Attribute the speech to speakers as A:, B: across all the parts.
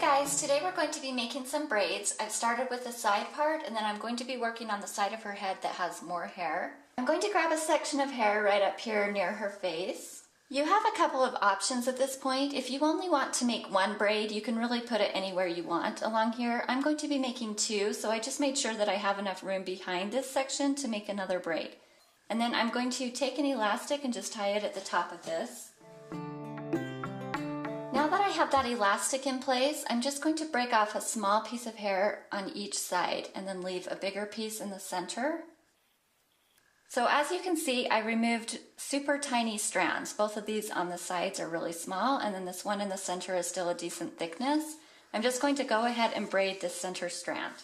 A: Hey guys, today we're going to be making some braids. I've started with the side part and then I'm going to be working on the side of her head that has more hair. I'm going to grab a section of hair right up here near her face. You have a couple of options at this point. If you only want to make one braid, you can really put it anywhere you want along here. I'm going to be making two, so I just made sure that I have enough room behind this section to make another braid. And then I'm going to take an elastic and just tie it at the top of this. Now that I have that elastic in place, I'm just going to break off a small piece of hair on each side and then leave a bigger piece in the center. So as you can see, I removed super tiny strands. Both of these on the sides are really small, and then this one in the center is still a decent thickness. I'm just going to go ahead and braid this center strand.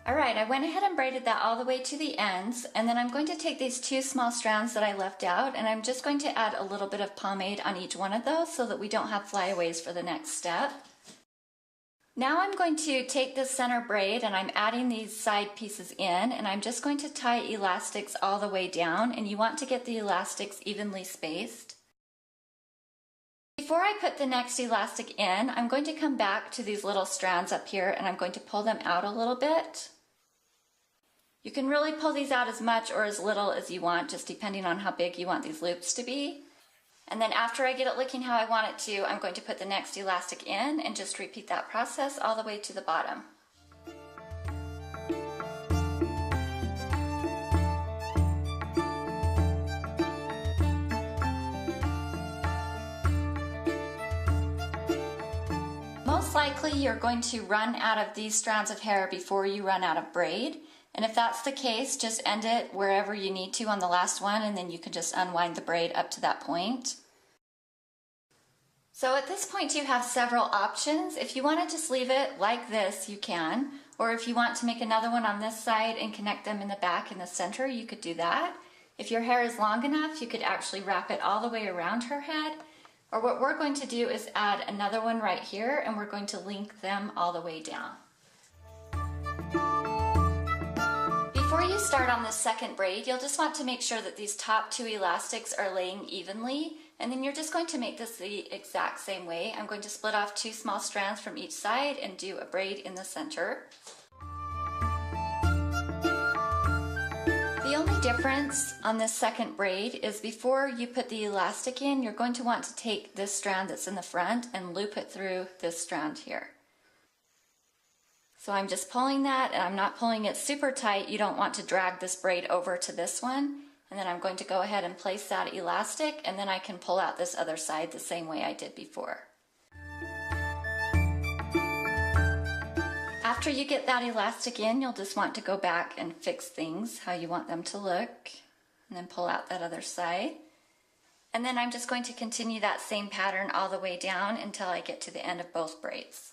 A: Alright, I went ahead and braided that all the way to the ends, and then I'm going to take these two small strands that I left out, and I'm just going to add a little bit of pomade on each one of those so that we don't have flyaways for the next step. Now I'm going to take this center braid and I'm adding these side pieces in, and I'm just going to tie elastics all the way down, and you want to get the elastics evenly spaced. Before I put the next elastic in, I'm going to come back to these little strands up here and I'm going to pull them out a little bit. You can really pull these out as much or as little as you want, just depending on how big you want these loops to be. And then after I get it looking how I want it to, I'm going to put the next elastic in and just repeat that process all the way to the bottom. Most likely you're going to run out of these strands of hair before you run out of braid. And if that's the case, just end it wherever you need to on the last one, and then you can just unwind the braid up to that point. So at this point you have several options. If you want to just leave it like this, you can. Or if you want to make another one on this side and connect them in the back and the center, you could do that. If your hair is long enough, you could actually wrap it all the way around her head. Or what we're going to do is add another one right here, and we're going to link them all the way down. Before you start on this second braid, you'll just want to make sure that these top two elastics are laying evenly, and then you're just going to make this the exact same way. I'm going to split off two small strands from each side and do a braid in the center. The only difference on this second braid is before you put the elastic in, you're going to want to take this strand that's in the front and loop it through this strand here. So I'm just pulling that, and I'm not pulling it super tight. You don't want to drag this braid over to this one. And then I'm going to go ahead and place that elastic, and then I can pull out this other side the same way I did before. After you get that elastic in, you'll just want to go back and fix things how you want them to look, and then pull out that other side. And then I'm just going to continue that same pattern all the way down until I get to the end of both braids.